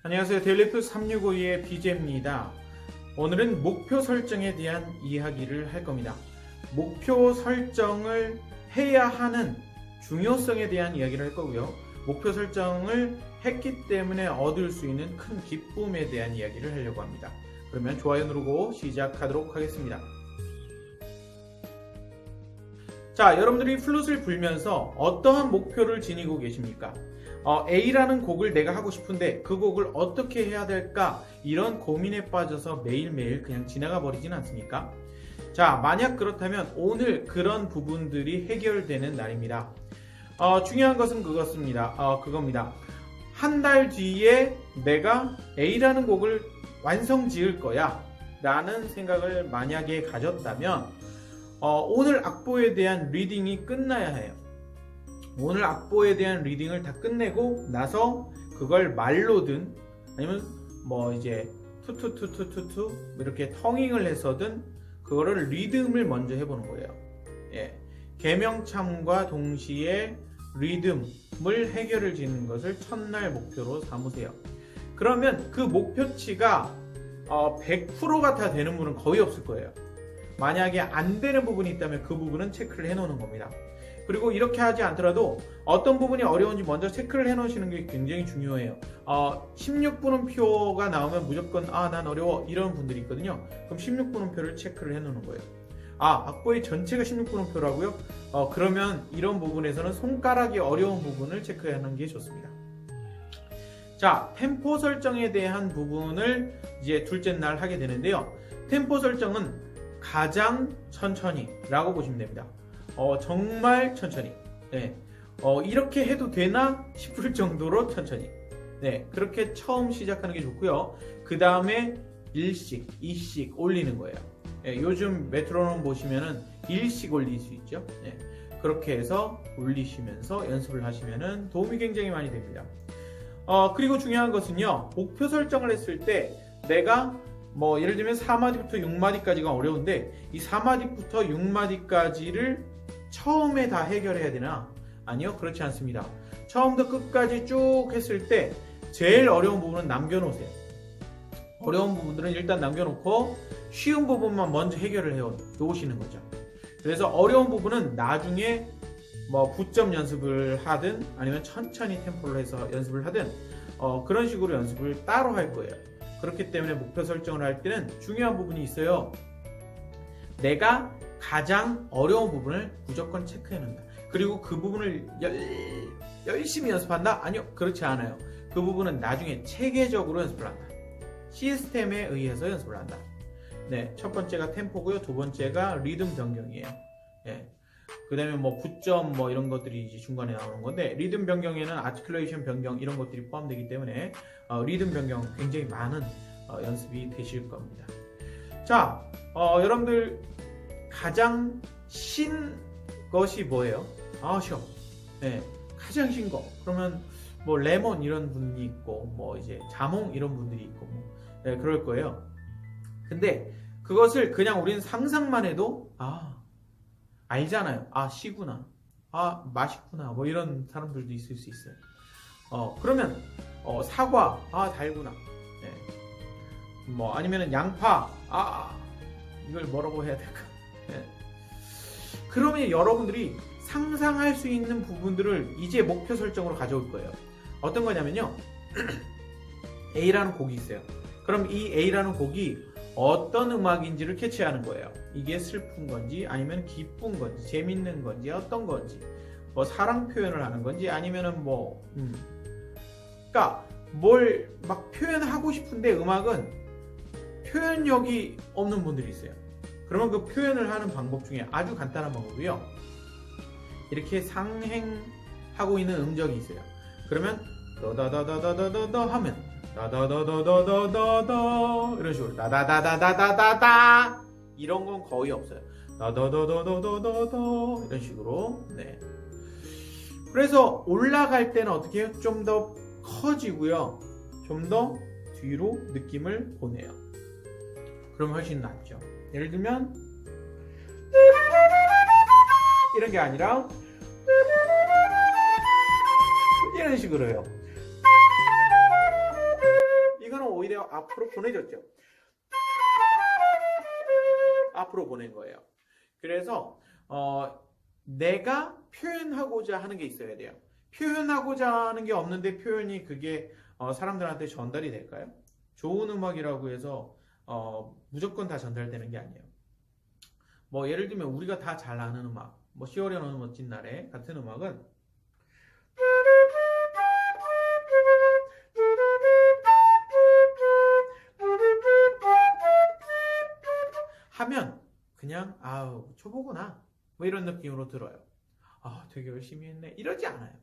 안녕하세요. 데일리프 365의 BJ입니다. 오늘은 목표 설정에 대한 이야기를 할 겁니다. 목표 설정을 해야 하는 중요성에 대한 이야기를 할 거고요. 목표 설정을 했기 때문에 얻을 수 있는 큰 기쁨에 대한 이야기를 하려고 합니다. 그러면 좋아요 누르고 시작하도록 하겠습니다. 자, 여러분들이 플룻을 불면서 어떠한 목표를 지니고 계십니까? A라는 곡을 내가 하고 싶은데 그 곡을 어떻게 해야 될까? 이런 고민에 빠져서 매일매일 그냥 지나가 버리진 않습니까? 자, 만약 그렇다면 오늘 그런 부분들이 해결되는 날입니다. 중요한 것은 그겁니다. 한 달 뒤에 내가 A라는 곡을 완성 지을 거야 라는 생각을 만약에 가졌다면 오늘 악보에 대한 리딩이 끝나야 해요. 오늘 악보에 대한 리딩을 다 끝내고 나서 그걸 말로든 아니면 이제 투투투투투투 이렇게 텅잉을 해서든 그거를 리듬을 먼저 해보는 거예요. 예. 개명참과 동시에 리듬을 해결을 짓는 것을 첫날 목표로 삼으세요. 그러면 그 목표치가 100%가 다 되는 분은 거의 없을 거예요. 만약에 안 되는 부분이 있다면 그 부분은 체크를 해 놓는 겁니다. 그리고 이렇게 하지 않더라도 어떤 부분이 어려운지 먼저 체크를 해 놓으시는 게 굉장히 중요해요. 16분음표가 나오면 무조건 난 어려워 이런 분들이 있거든요. 그럼 16분음표를 체크를 해 놓는 거예요. 악보의 전체가 16분음표라고요? 그러면 이런 부분에서는 손가락이 어려운 부분을 체크하는 게 좋습니다. 자, 템포 설정에 대한 부분을 이제 둘째 날 하게 되는데요. 템포 설정은 가장 천천히 라고 보시면 됩니다. 정말 천천히. 네. 이렇게 해도 되나 싶을 정도로 천천히. 네. 그렇게 처음 시작하는 게 좋고요. 그 다음에 1씩, 2씩 올리는 거예요. 네. 요즘 메트로놈 보시면은 1씩 올릴 수 있죠. 네. 그렇게 해서 올리시면서 연습을 하시면은 도움이 굉장히 많이 됩니다. 그리고 중요한 것은요. 목표 설정을 했을 때 내가 예를 들면 4마디부터 6마디까지가 어려운데 이 4마디부터 6마디까지를 처음에 다 해결해야 되나? 아니요, 그렇지 않습니다. 처음부터 끝까지 쭉 했을 때 제일 어려운 부분은 남겨놓으세요. 어려운 부분들은 일단 남겨놓고 쉬운 부분만 먼저 해결을 해 놓으시는 거죠. 그래서 어려운 부분은 나중에 부점 연습을 하든 아니면 천천히 템포를 해서 연습을 하든 그런 식으로 연습을 따로 할 거예요. 그렇기 때문에 목표 설정을 할 때는 중요한 부분이 있어요. 내가 가장 어려운 부분을 무조건 체크해 놓는다. 그리고 그 부분을 열심히 연습한다? 아니요, 그렇지 않아요. 그 부분은 나중에 체계적으로 연습을 한다. 시스템에 의해서 연습을 한다. 네, 첫 번째가 템포고요. 두 번째가 리듬 변경이에요. 네. 그 다음에 부점 이런 것들이 이제 중간에 나오는 건데, 리듬 변경에는 아티큘레이션 변경 이런 것들이 포함되기 때문에 리듬 변경 굉장히 많은 연습이 되실 겁니다. 자, 여러분들 가장 신 것이 뭐예요? 쉬워. 네, 가장 신 거. 그러면 레몬 이런 분이 있고 이제 자몽 이런 분들이 있고 네, 그럴 거예요. 근데 그것을 그냥 우리는 상상만 해도 알잖아요. 시구나. 맛있구나. 이런 사람들도 있을 수 있어요. 그러면 사과. 달구나. 네. 아니면은 양파. 이걸 뭐라고 해야 될까? 네. 그러면 여러분들이 상상할 수 있는 부분들을 이제 목표 설정으로 가져올 거예요. 어떤 거냐면요. A라는 곡이 있어요. 그럼 이 A라는 곡이 어떤 음악인지를 캐치하는 거예요. 이게 슬픈 건지 아니면 기쁜 건지 재밌는 건지 어떤 건지 사랑 표현을 하는 건지 아니면은 그러니까 뭘 막 표현하고 싶은데 음악은 표현력이 없는 분들이 있어요. 그러면 그 표현을 하는 방법 중에 아주 간단한 방법이요. 이렇게 상행하고 있는 음정이 있어요. 그러면 더더더더더더더 하면 다다다다다다다 이런 식으로 다다다다다다다 이런 건 거의 없어요. 다다다다다다다 이런 식으로. 네. 그래서 올라갈 때는 어떻게 해요? 좀 더 커지고요. 좀 더 뒤로 느낌을 보내요. 그럼 훨씬 낫죠. 예를 들면 이런 게 아니라 이런 식으로 해요. 표현을 오히려 앞으로 보내줬죠. 앞으로 보낸 거예요. 그래서 내가 표현하고자 하는 게 있어야 돼요. 표현하고자 하는 게 없는데 표현이 그게 사람들한테 전달이 될까요? 좋은 음악이라고 해서 무조건 다 전달되는 게 아니에요. 뭐 예를 들면 우리가 다 잘 아는 음악, 뭐 10월의 어느 멋진 날에 같은 음악은 하면 그냥 아우 초보구나 뭐 이런 느낌으로 들어요. 아 되게 열심히 했네 이러지 않아요.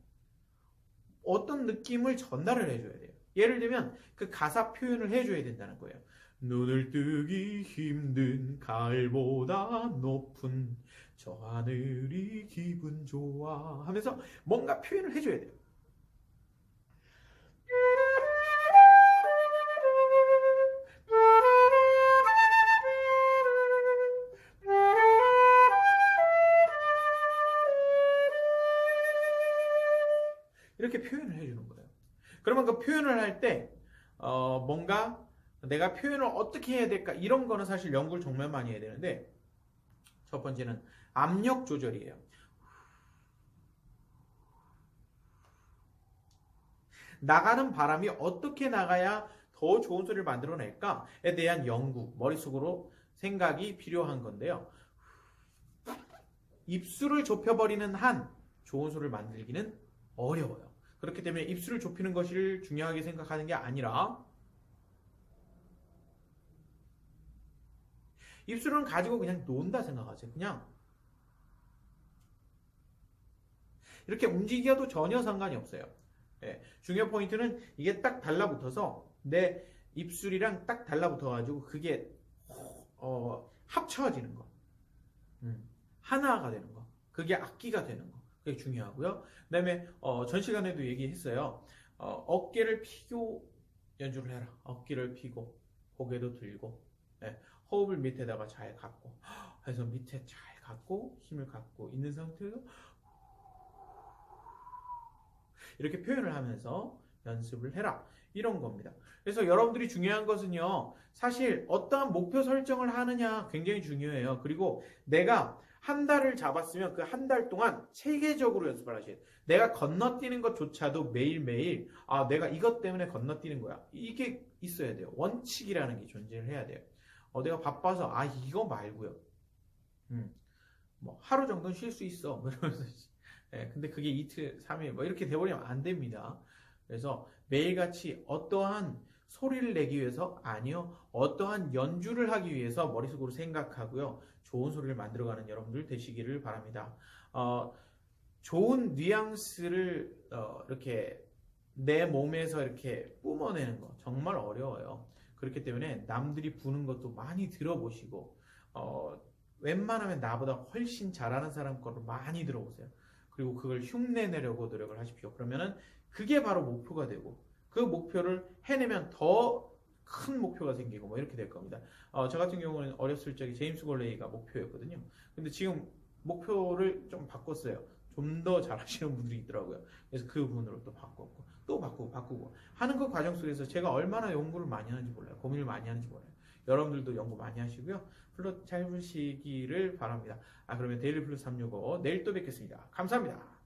어떤 느낌을 전달을 해줘야 돼요. 예를 들면 그 가사 표현을 해줘야 된다는 거예요. 눈을 뜨기 힘든 가을보다 높은 저 하늘이 기분 좋아 하면서 뭔가 표현을 해줘야 돼요. 이렇게 표현을 해주는 거예요. 그러면 그 표현을 할 때 뭔가 내가 표현을 어떻게 해야 될까 이런 거는 사실 연구를 정말 많이 해야 되는데 첫 번째는 압력 조절이에요. 나가는 바람이 어떻게 나가야 더 좋은 소리를 만들어낼까에 대한 연구, 머릿속으로 생각이 필요한 건데요. 입술을 좁혀버리는 한 좋은 소리를 만들기는 어려워요. 그렇기 때문에 입술을 좁히는 것을 중요하게 생각하는 게 아니라 입술은 가지고 그냥 논다 생각하세요. 그냥 이렇게 움직여도 전혀 상관이 없어요. 예, 중요 포인트는 이게 딱 달라붙어서 내 입술이랑 딱 달라붙어가지고 그게 합쳐지는 거, 하나가 되는 거, 그게 악기가 되는 거, 그게 중요하고요. 그다음에 전 시간에도 얘기했어요. 어깨를 피고 연주를 해라. 어깨를 피고 고개도 들고, 예, 호흡을 밑에다가 잘 갖고 해서 밑에 잘 갖고 힘을 갖고 있는 상태에서 이렇게 표현을 하면서 연습을 해라. 이런 겁니다. 그래서 여러분들이 중요한 것은요. 사실 어떠한 목표 설정을 하느냐 굉장히 중요해요. 그리고 내가 한 달을 잡았으면 그 한 달 동안 체계적으로 연습을 하셔야 돼요. 내가 건너뛰는 것조차도 매일매일 내가 이것 때문에 건너뛰는 거야. 이게 있어야 돼요. 원칙이라는 게 존재를 해야 돼요. 내가 바빠서 이거 말고요. 뭐 하루 정도는 쉴 수 있어. 이러면서 근데 그게 이틀, 3일 뭐 이렇게 돼버리면 안 됩니다. 그래서 매일같이 어떠한 소리를 내기 위해서 아니요. 어떠한 연주를 하기 위해서 머릿속으로 생각하고요. 좋은 소리를 만들어가는 여러분들 되시기를 바랍니다. 좋은 뉘앙스를 이렇게 내 몸에서 이렇게 뿜어내는 거 정말 어려워요. 그렇기 때문에 남들이 부는 것도 많이 들어보시고 웬만하면 나보다 훨씬 잘하는 사람 거를 많이 들어보세요. 그리고 그걸 흉내내려고 노력을 하십시오. 그러면은 그게 바로 목표가 되고 그 목표를 해내면 더 큰 목표가 생기고 뭐 이렇게 될 겁니다. 저 같은 경우는 어렸을 적에 제임스 골레이가 목표였거든요. 근데 지금 목표를 좀 바꿨어요. 좀 더 잘하시는 분들이 있더라고요. 그래서 그 부분으로 또 바꿨고 또 바꾸고 하는 그 과정 속에서 제가 얼마나 연구를 많이 하는지 몰라요. 고민을 많이 하는지 몰라요. 여러분들도 연구 많이 하시고요. 플롯 잘 보시기를 바랍니다. 그러면 데일리 플러스 365 내일 또 뵙겠습니다. 감사합니다.